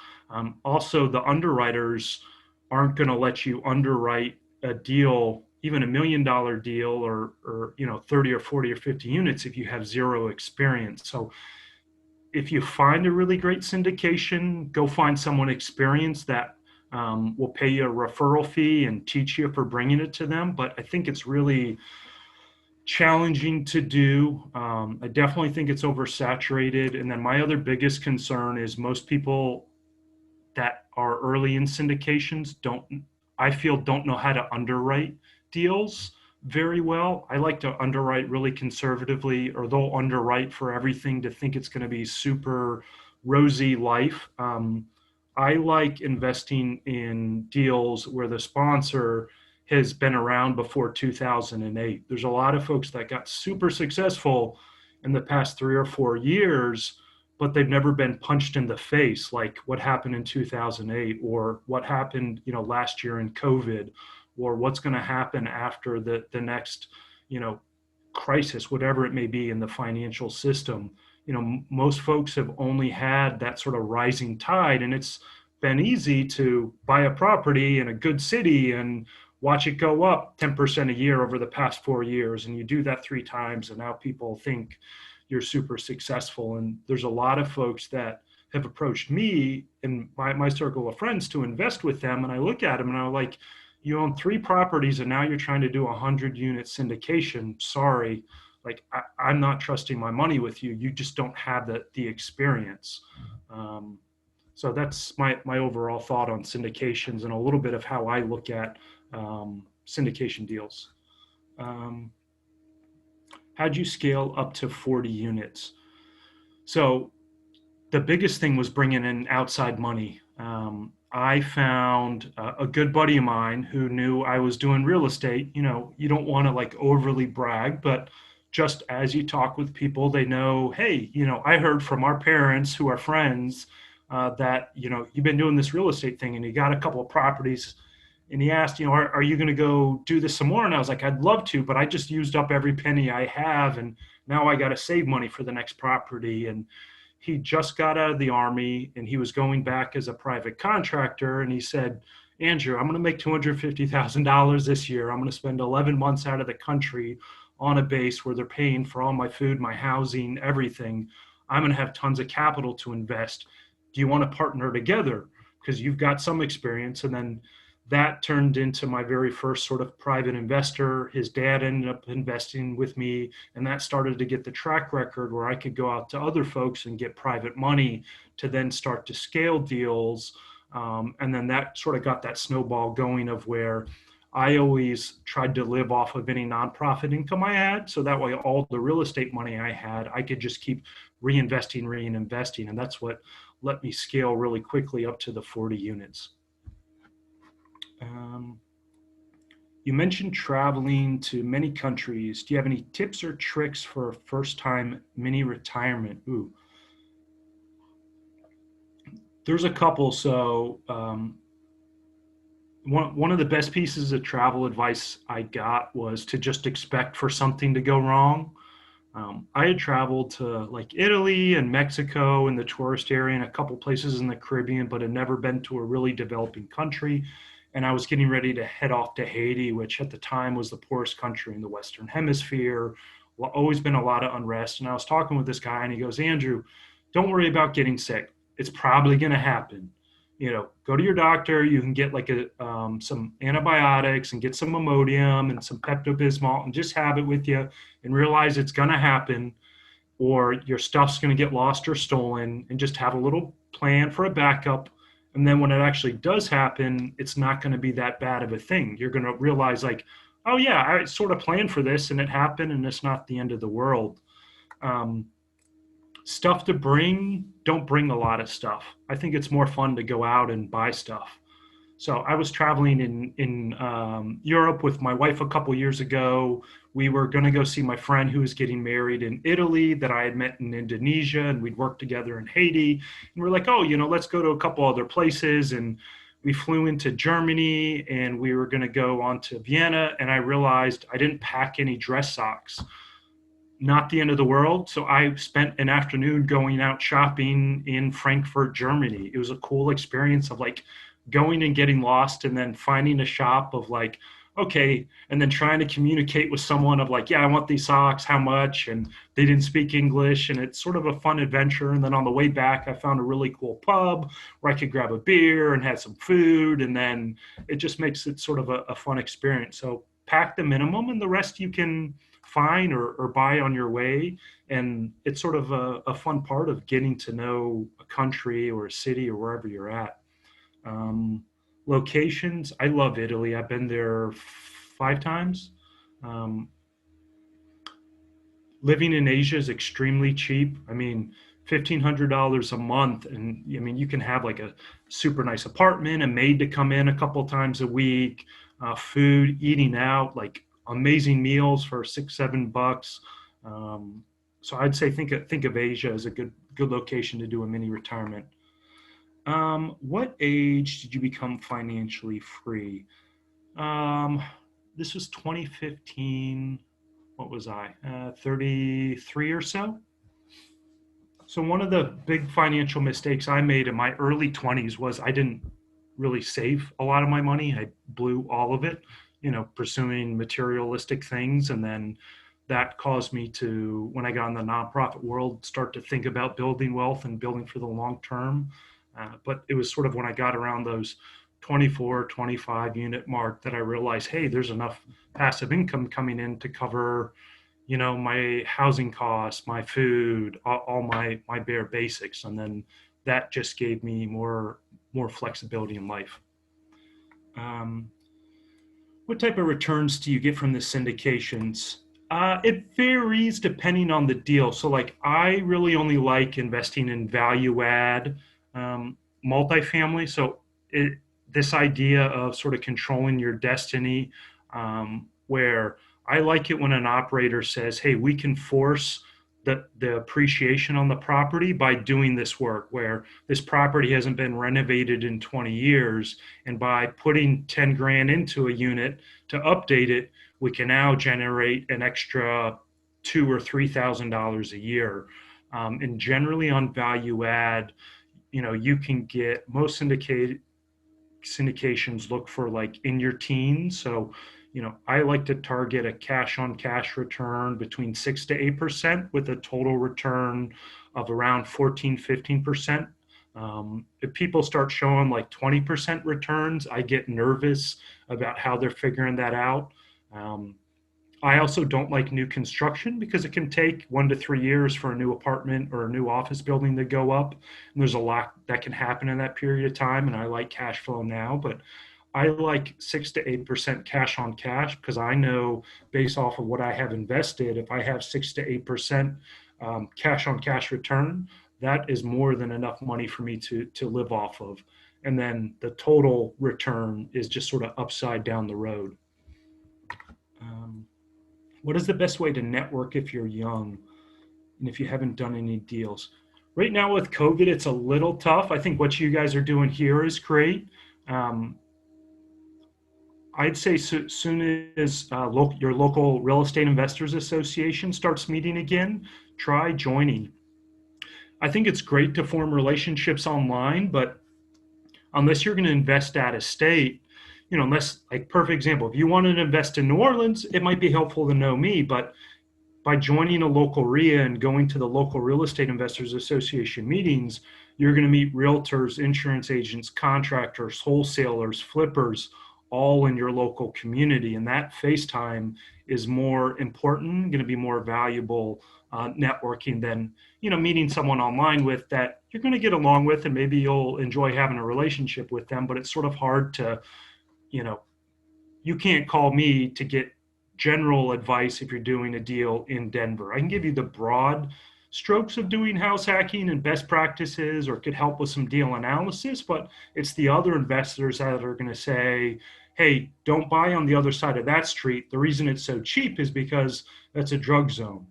Also, the underwriters aren't going to let you underwrite a deal, even $1 million deal, or 30 or 40 or 50 units, if you have zero experience. So if you find a really great syndication, go find someone experienced that will pay you a referral fee and teach you for bringing it to them. But I think it's really challenging to do. I definitely think it's oversaturated. And then my other biggest concern is most people that are early in syndications don't know how to underwrite deals very well. I like to underwrite really conservatively, or they'll underwrite for everything to think it's going to be super rosy life. I like investing in deals where the sponsor has been around before 2008. There's a lot of folks that got super successful in the past 3 or 4 years, but they've never been punched in the face like what happened in 2008, or what happened, last year in COVID, or what's going to happen after the next, crisis, whatever it may be in the financial system. Most folks have only had that sort of rising tide, and it's been easy to buy a property in a good city and watch it go up 10% a year over the past 4 years. And you do that 3 times, and now people think you're super successful. And there's a lot of folks that have approached me in my circle of friends to invest with them. And I look at them and I'm like, you own 3 properties and now you're trying to do a 100-unit syndication. Sorry, like I'm not trusting my money with you. You just don't have the experience. So that's my overall thought on syndications and a little bit of how I look at syndication deals. How'd you scale up to 40 units? So the biggest thing was bringing in outside money. I found a good buddy of mine who knew I was doing real estate. You don't want to like overly brag, but just as you talk with people, they know, hey, I heard from our parents who are friends that, you've been doing this real estate thing and you got a couple of properties. And he asked, are you going to go do this some more? And I was like, I'd love to, but I just used up every penny I have. And now I got to save money for the next property. And he just got out of the Army and he was going back as a private contractor. And he said, Andrew, I'm going to make $250,000 this year. I'm going to spend 11 months out of the country on a base where they're paying for all my food, my housing, everything. I'm going to have tons of capital to invest. Do you want to partner together? Because you've got some experience. And then that turned into my very first sort of private investor. His dad ended up investing with me, and that started to get the track record where I could go out to other folks and get private money to then start to scale deals. And then that sort of got that snowball going of where I always tried to live off of any nonprofit income I had. So that way, all the real estate money I had, I could just keep reinvesting. And that's what let me scale really quickly up to the 40 units. Um, you mentioned traveling to many countries. Do you have any tips or tricks for a first time mini retirement? Ooh, there's a couple. So, one of the best pieces of travel advice I got was to just expect for something to go wrong. I had traveled to like Italy and Mexico and the tourist area and a couple places in the Caribbean, but had never been to a really developing country. And I was getting ready to head off to Haiti, which at the time was the poorest country in the Western Hemisphere. Always been a lot of unrest. And I was talking with this guy, and he goes, Andrew, don't worry about getting sick. It's probably going to happen. Go to your doctor. You can get like some antibiotics and get some Imodium and some Pepto-Bismol and just have it with you and realize it's going to happen, or your stuff's going to get lost or stolen, and just have a little plan for a backup. And then when it actually does happen, it's not going to be that bad of a thing. You're going to realize like, oh yeah, I sort of planned for this and it happened, and it's not the end of the world. Um, Stuff to bring, don't bring a lot of stuff. I think it's more fun to go out and buy stuff. So I was traveling in Europe with my wife a couple years ago. We were going to go see my friend who was getting married in Italy that I had met in Indonesia, and we'd worked together in Haiti. And we're like, oh, let's go to a couple other places. And we flew into Germany, and we were going to go on to Vienna. And I realized I didn't pack any dress socks. Not the end of the world. So I spent an afternoon going out shopping in Frankfurt, Germany. It was a cool experience of like going and getting lost and then finding a shop of like, okay, and then trying to communicate with someone of like, yeah, I want these socks, how much? And they didn't speak English, and it's sort of a fun adventure. And then on the way back, I found a really cool pub where I could grab a beer and had some food. And then it just makes it sort of a fun experience. So pack the minimum, and the rest you can find or buy on your way. And it's sort of a fun part of getting to know a country or a city or wherever you're at. Um, Locations, I love Italy. I've been there 5 times. Um, Living in Asia is extremely cheap. I mean, $1,500 a month, and I mean you can have like a super nice apartment, a maid to come in a couple times a week, food, eating out, like amazing meals for $6-7. So I'd say think of Asia as a good location to do a mini retirement. What age did you become financially free? Um, this was 2015. What was I? 33 or so. So one of the big financial mistakes I made in my early 20s was I didn't really save a lot of my money. I blew all of it, pursuing materialistic things. And then that caused me to, when I got in the nonprofit world, start to think about building wealth and building for the long term. But it was sort of when I got around those 24, 25 unit mark that I realized, hey, there's enough passive income coming in to cover, my housing costs, my food, all my bare basics. And then that just gave me more flexibility in life. Um, what type of returns do you get from the syndications? It varies depending on the deal. So like I really only like investing in value add multifamily. So this idea of sort of controlling your destiny, where I like it when an operator says, hey, we can force the appreciation on the property by doing this work, where this property hasn't been renovated in 20 years. And by putting 10 grand into a unit to update it, we can now generate an extra $2,000 or $3,000 a year. And generally on value add, you can get most syndications look for like in your teens. So, I like to target a cash on cash return between 6 to 8% with a total return of around 14, 15%. If people start showing like 20% returns, I get nervous about how they're figuring that out. I also don't like new construction because it can take 1 to 3 years for a new apartment or a new office building to go up. And there's a lot that can happen in that period of time. And I like cash flow now, but I like 6 to 8% cash on cash because I know based off of what I have invested, if I have 6 to 8% cash on cash return, that is more than enough money for me to live off of. And then the total return is just sort of upside down the road. Um, what is the best way to network if you're young and if you haven't done any deals? Right now with COVID, it's a little tough. I think what you guys are doing here is great. Um, I'd say soon as your local real estate investors association starts meeting again, try joining. I think it's great to form relationships online, but unless you're going to invest out of state, unless, like, perfect example, if you want to invest in New Orleans, it might be helpful to know me, but by joining a local RIA and going to the local real estate investors association meetings, you're going to meet realtors, insurance agents, contractors, wholesalers, flippers, all in your local community. And that FaceTime is more important, going to be more valuable networking than, meeting someone online with that you're going to get along with and maybe you'll enjoy having a relationship with them. But it's sort of hard to, you know, you can't call me to get general advice if you're doing a deal in Denver. I can give you the broad strokes of doing house hacking and best practices, or could help with some deal analysis, but it's the other investors that are going to say, hey, don't buy on the other side of that street. The reason it's so cheap is because that's a drug zone,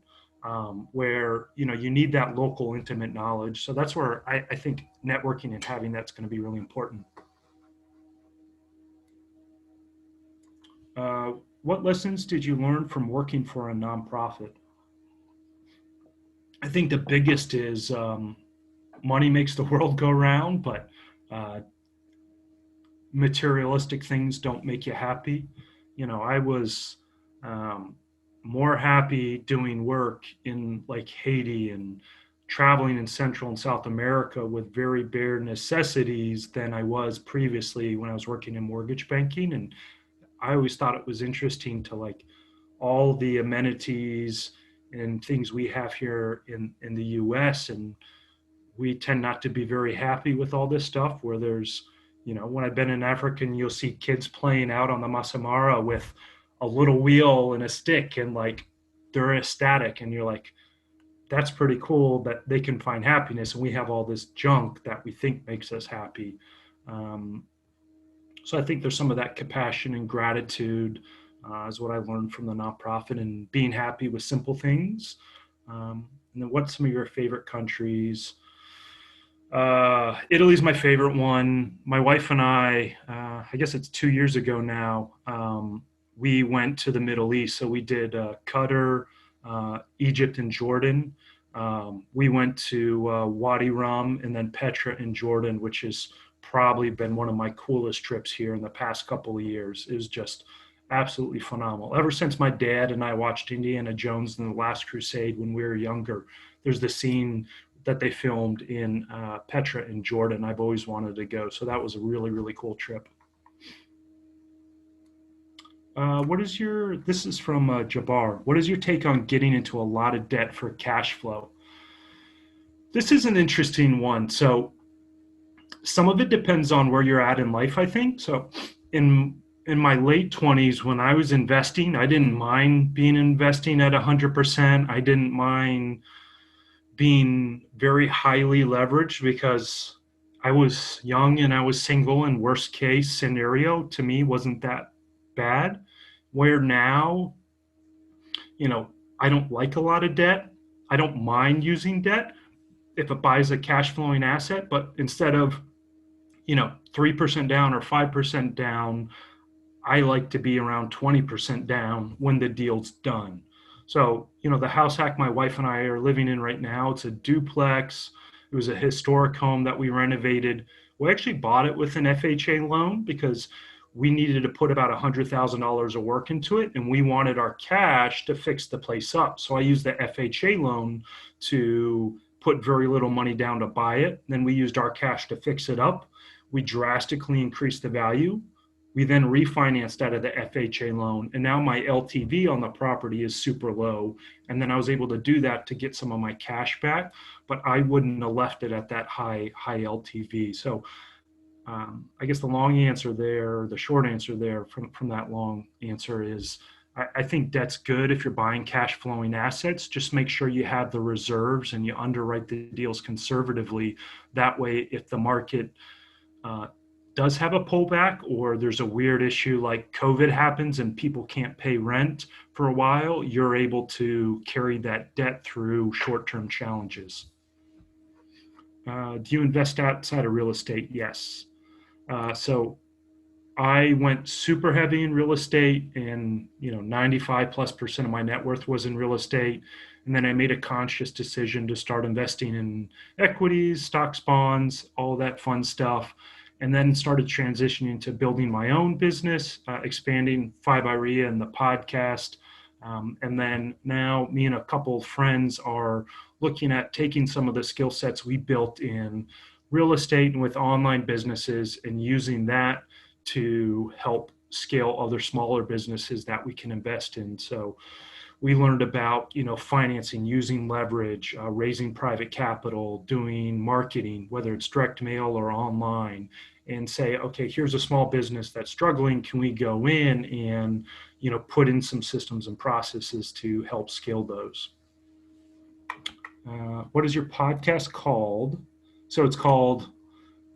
where you need that local intimate knowledge. So that's where I think networking and having that's going to be really important. What lessons did you learn from working for a nonprofit? I think the biggest is money makes the world go round, but uh, materialistic things don't make you happy. I was um, more happy doing work in like Haiti and traveling in Central and South America with very bare necessities than I was previously when I was working in mortgage banking. And I always thought it was interesting to like all the amenities and things we have here in the US. And we tend not to be very happy with all this stuff where there's, when I've been in Africa and you'll see kids playing out on the Masamara with a little wheel and a stick and like they're ecstatic. And you're like, that's pretty cool that they can find happiness. And we have all this junk that we think makes us happy. Um, so I think there's some of that compassion and gratitude is what I learned from the nonprofit, and being happy with simple things. And then what's some of your favorite countries? Italy's my favorite one. My wife and I guess it's 2 years ago now, we went to the Middle East. So we did Qatar, Egypt, and Jordan. We went to Wadi Rum and then Petra in Jordan, which has probably been one of my coolest trips here in the past couple of years. It was just absolutely phenomenal. Ever since my dad and I watched Indiana Jones and the Last Crusade when we were younger, there's the scene that they filmed in Petra in Jordan. I've always wanted to go. So that was a really, really cool trip. This is from Jabbar. What is your take on getting into a lot of debt for cash flow? This is an interesting one. So some of it depends on where you're at in life, I think. So in my late 20s, when I was investing, I didn't mind being investing at 100%. I didn't mind being very highly leveraged because I was young and I was single, and worst case scenario to me wasn't that bad. Where now, I don't like a lot of debt. I don't mind using debt if it buys a cash flowing asset, but instead of, 3% down or 5% down, I like to be around 20% down when the deal's done. So, the house hack my wife and I are living in right now, it's a duplex. It was a historic home that we renovated. We actually bought it with an FHA loan because we needed to put about $100,000 of work into it, and we wanted our cash to fix the place up. So I used the FHA loan to put very little money down to buy it. Then we used our cash to fix it up. We drastically increased the value. We then refinanced out of the FHA loan, and now my LTV on the property is super low. And then I was able to do that to get some of my cash back, but I wouldn't have left it at that high LTV. So I guess the long answer there, the short answer there from that long answer is I think debt's good if you're buying cash flowing assets. Just make sure you have the reserves and you underwrite the deals conservatively. That way, if the market uh, does have a pullback or there's a weird issue like COVID happens and people can't pay rent for a while, you're able to carry that debt through short-term challenges. Do you invest outside of real estate? Yes. So I went super heavy in real estate, and 95+% of my net worth was in real estate. And then I made a conscious decision to start investing in equities, stocks, bonds, all that fun stuff. And then started transitioning to building my own business, expanding 5iREA and the podcast. And then now me and a couple of friends are looking at taking some of the skill sets we built in real estate and with online businesses and using that to help scale other smaller businesses that we can invest in. So we learned about, financing, using leverage, raising private capital, doing marketing, whether it's direct mail or online, and say, okay, here's a small business that's struggling. Can we go in and, put in some systems and processes to help scale those? What is your podcast called? So it's called,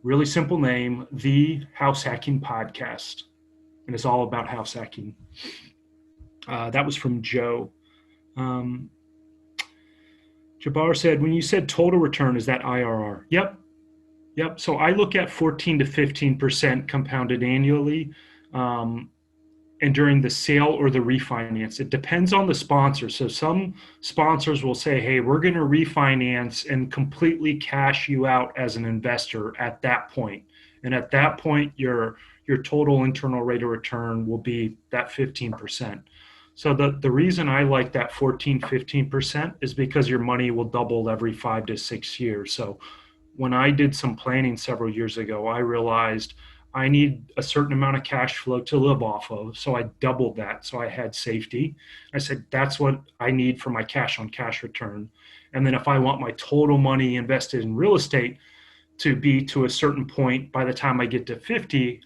really simple name, The House Hacking Podcast. And it's all about house hacking. That was from Joe. Jabbar said, when you said total return, is that IRR? Yep. So I look at 14 to 15% compounded annually. And during the sale or the refinance, it depends on the sponsor. So some sponsors will say, hey, we're going to refinance and completely cash you out as an investor at that point. And at that point, your total internal rate of return will be that 15%. So the reason I like that 14, 15% is because your money will double every 5 to 6 years. So when I did some planning several years ago, I realized I need a certain amount of cash flow to live off of. So I doubled that. So I had safety. I said, that's what I need for my cash on cash return. And then if I want my total money invested in real estate to be to a certain point, by the time I get to 50,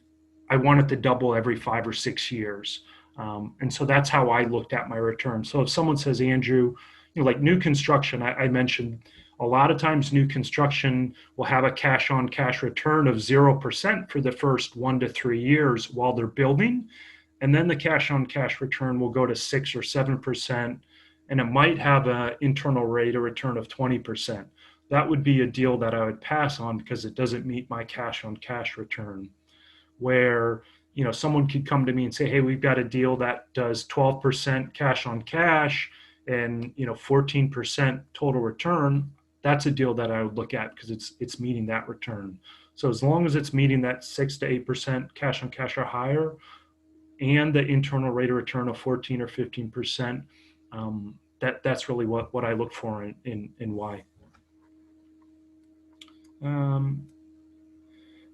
I want it to double every 5 or 6 years. And so that's how I looked at my return. So if someone says, Andrew, like new construction, I mentioned a lot of times new construction will have a cash on cash return of 0% for the first 1 to 3 years while they're building. And then the cash on cash return will go to 6 or 7%. And it might have an internal rate of return of 20%. That would be a deal that I would pass on because it doesn't meet my cash on cash return. Where, someone could come to me and say, hey, we've got a deal that does 12% cash on cash and, 14% total return. That's a deal that I would look at because it's meeting that return. So as long as it's meeting that 6 to 8% cash on cash or higher, and the internal rate of return of 14 or 15%, that's really what I look for in why.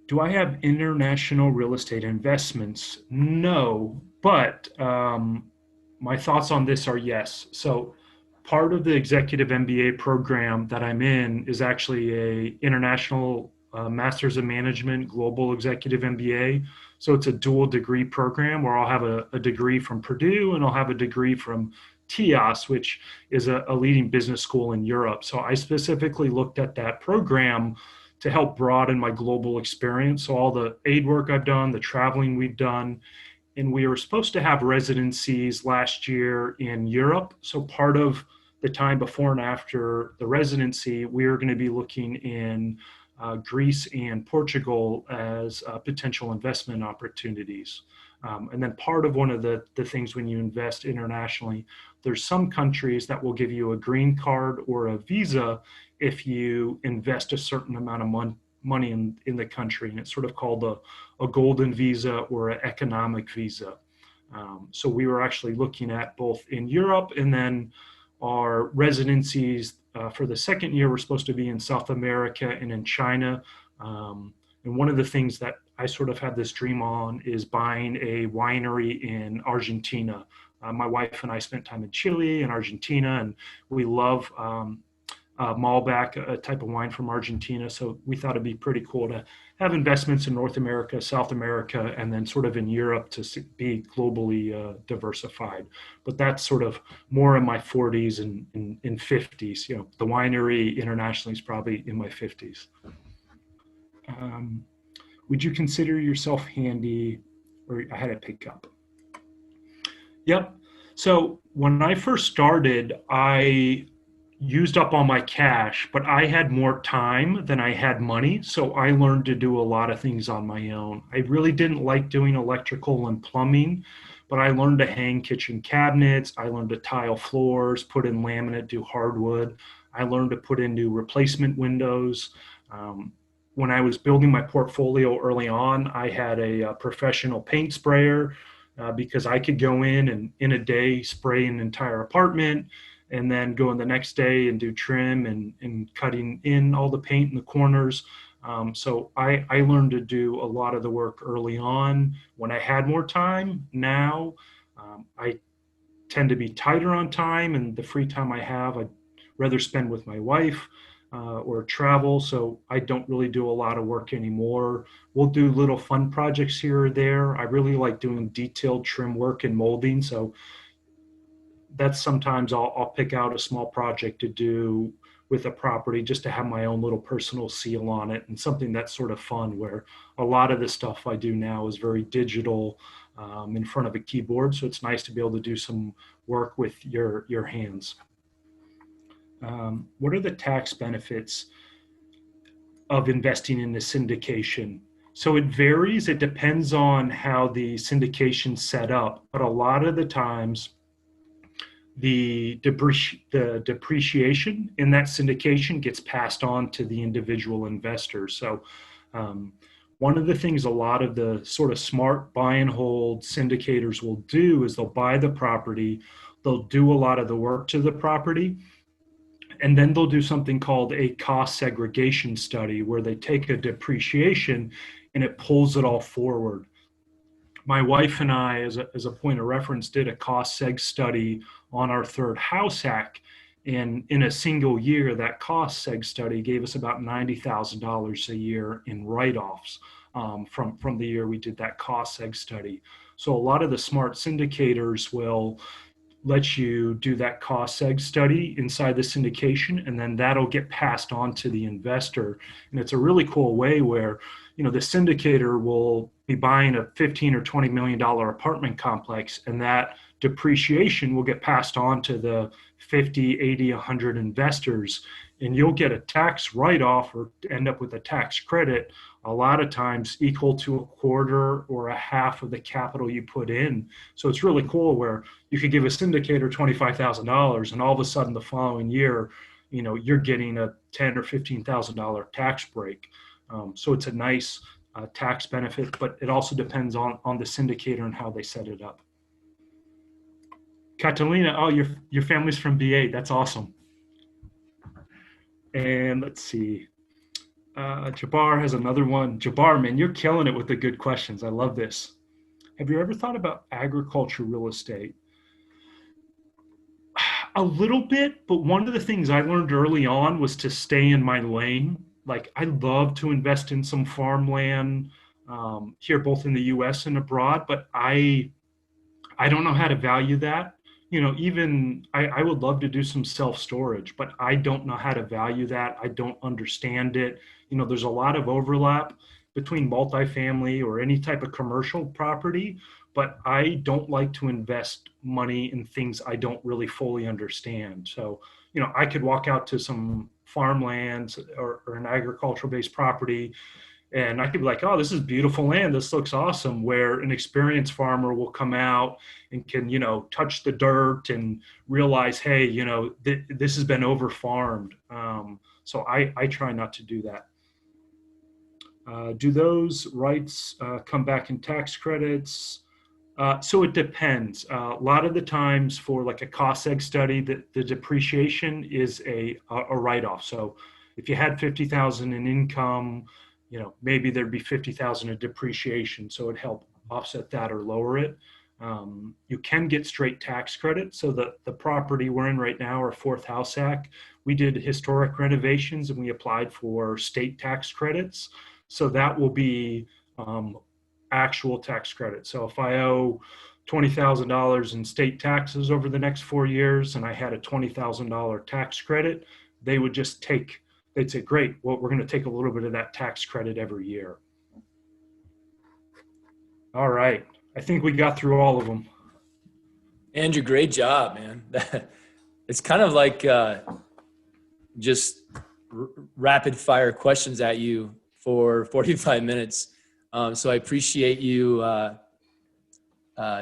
Do I have international real estate investments? No, but my thoughts on this are yes. So part of the executive MBA program that I'm in is actually a international Masters of Management Global Executive MBA. So it's a dual degree program where I'll have a degree from Purdue and I'll have a degree from TIAS, which is a leading business school in Europe. So I specifically looked at that program to help broaden my global experience. So all the aid work I've done, the traveling we've done, and we were supposed to have residencies last year in Europe. So part of the time before and after the residency, we are going to be looking in Greece and Portugal as potential investment opportunities. And then part of one of the things when you invest internationally, there's some countries that will give you a green card or a visa if you invest a certain amount of money in the country. And it's sort of called a golden visa or an economic visa. So we were actually looking at both in Europe, and then our residencies for the second year were supposed to be in South America and in China. And one of the things that I sort of had this dream on is buying a winery in Argentina. My wife and I spent time in Chile and Argentina, and we love Malbec, a type of wine from Argentina. So we thought it'd be pretty cool to have investments in North America, South America, and then sort of in Europe to be globally diversified. But that's sort of more in my 40s and 50s. You know, the winery internationally is probably in my 50s. Would you consider yourself handy? Or I had to pick up. Yep. So when I first started, I used up all my cash, but I had more time than I had money. So I learned to do a lot of things on my own. I really didn't like doing electrical and plumbing, but I learned to hang kitchen cabinets. I learned to tile floors, put in laminate, do hardwood. I learned to put in new replacement windows. When I was building my portfolio early on, I had a professional paint sprayer because I could go in a day spray an entire apartment and then go in the next day and do trim and cutting in all the paint in the corners. So I learned to do a lot of the work early on when I had more time. Now I tend to be tighter on time, and the free time I have, I'd rather spend with my wife or travel. So I don't really do a lot of work anymore. We'll do little fun projects here or there. I really like doing detailed trim work and molding. So that's sometimes I'll pick out a small project to do with a property just to have my own little personal seal on it, and something that's sort of fun, where a lot of the stuff I do now is very digital in front of a keyboard. So it's nice to be able to do some work with your hands. What are the tax benefits of investing in the syndication? So it varies. It depends on how the syndication's set up, but a lot of the times the depreciation in that syndication gets passed on to the individual investors. So one of the things a lot of the sort of smart buy and hold syndicators will do is they'll buy the property, they'll do a lot of the work to the property, and then they'll do something called a cost segregation study, where they take a depreciation and it pulls it all forward. My wife and I, as a point of reference, did a cost seg study on our third house hack. And in a single year, that cost seg study gave us about $90,000 a year in write-offs from the year we did that cost seg study. So a lot of the smart syndicators will let you do that cost seg study inside the syndication, and then that'll get passed on to the investor. And it's a really cool way where, you know, the syndicator will be buying a $15 or $20 million apartment complex, and that depreciation will get passed on to the 50, 80, 100 investors, and you'll get a tax write-off or end up with a tax credit a lot of times equal to a quarter or a half of the capital you put in. So it's really cool where you could give a syndicator $25,000 and all of a sudden the following year, you know, you're getting a $10,000 or $15,000 tax break. So it's a nice tax benefit, but it also depends on the syndicator and how they set it up. Catalina, oh, your family's from BA. That's awesome. And let's see. Jabbar has another one. Jabbar, man, you're killing it with the good questions. I love this. Have you ever thought about agriculture real estate? A little bit, but one of the things I learned early on was to stay in my lane. Like, I love to invest in some farmland here, both in the US and abroad, but I don't know how to value that. You know, even I would love to do some self-storage, but I don't know how to value that. I don't understand it. You know, there's a lot of overlap between multifamily or any type of commercial property, but I don't like to invest money in things I don't really fully understand. So, you know, I could walk out to some farmlands or an agricultural-based property, and I could be like, oh, this is beautiful land. This looks awesome. Where an experienced farmer will come out and can, you know, touch the dirt and realize, hey, you know, this has been over farmed. So I try not to do that. Do those rights come back in tax credits? So it depends. A lot of the times for like a cost seg study, the depreciation is a write-off. So if you had 50,000 in income, maybe there'd be 50,000 of depreciation, so it'd help offset that or lower it. You can get straight tax credit. So the property we're in right now, our fourth house hack, we did historic renovations and we applied for state tax credits. So that will be actual tax credit. So if I owe $20,000 in state taxes over the next 4 years and I had a $20,000 tax credit, they'd say, great, well, we're going to take a little bit of that tax credit every year. All right. I think we got through all of them. Andrew, great job, man. It's kind of like just rapid fire questions at you for 45 minutes. So I appreciate you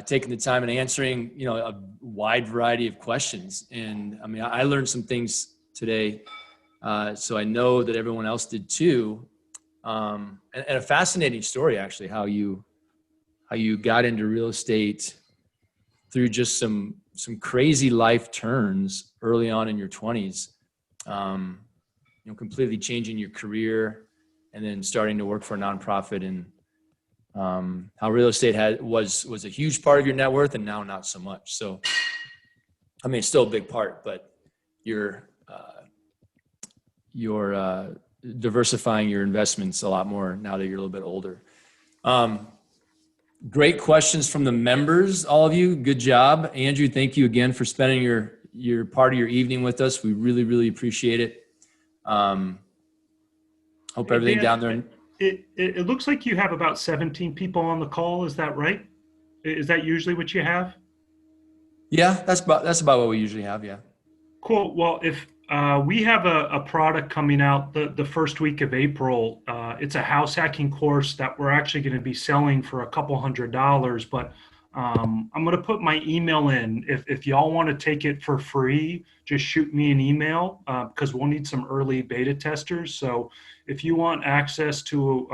taking the time and answering, a wide variety of questions. And I mean, I learned some things today. So I know that everyone else did too. And a fascinating story, actually, how you got into real estate through just some crazy life turns early on in your 20s, completely changing your career and then starting to work for a nonprofit, and how real estate was a huge part of your net worth and now not so much. So, I mean, it's still a big part, but you're diversifying your investments a lot more now that you're a little bit older. Great questions from the members, all of you. Good job. Andrew, thank you again for spending your part of your evening with us. We really, really appreciate it. Hope everything down there. It looks like you have about 17 people on the call. Is that right? Is that usually what you have? Yeah, that's about what we usually have. Yeah. Cool. Well, if we have a product coming out the first week of April. It's a house hacking course that we're actually going to be selling for a couple $100, but I'm going to put my email in. If y'all want to take it for free, just shoot me an email because we'll need some early beta testers. So if you want access to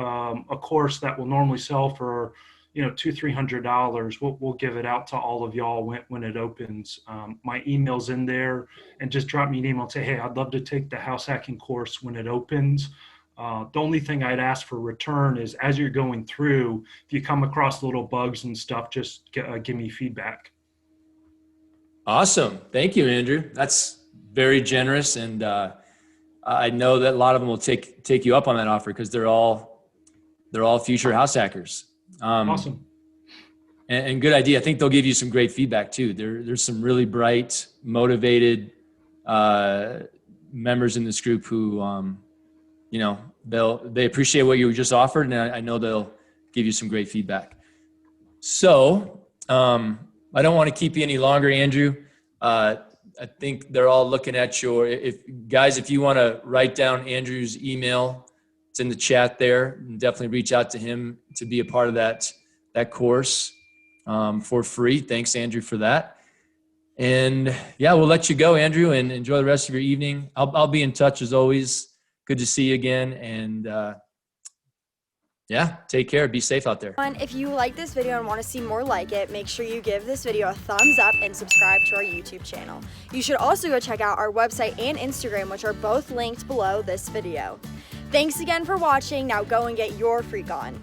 a course that will normally sell for $200-300, we'll give it out to all of y'all when it opens. My email's in there, and just drop me an email and say, hey, I'd love to take the house hacking course when it opens. The only thing I'd ask for return is, as you're going through, if you come across little bugs and stuff, just give me feedback. Awesome. Thank you, Andrew. That's very generous. And I know that a lot of them will take you up on that offer because they're all future house hackers. Awesome. And good idea. I think they'll give you some great feedback too. There's some really bright, motivated members in this group who, they appreciate what you just offered, and I know they'll give you some great feedback. So I don't want to keep you any longer, Andrew. I think they're all looking at if you want to write down Andrew's email, it's in the chat there, and definitely reach out to him to be a part of that course for free. Thanks, Andrew, for that. And yeah, we'll let you go, Andrew, and enjoy the rest of your evening. I'll be in touch as always. Good to see you again. And take care. Be safe out there. If you like this video and want to see more like it, make sure you give this video a thumbs up and subscribe to our YouTube channel. You should also go check out our website and Instagram, which are both linked below this video. Thanks again for watching. Now go and get your freak on.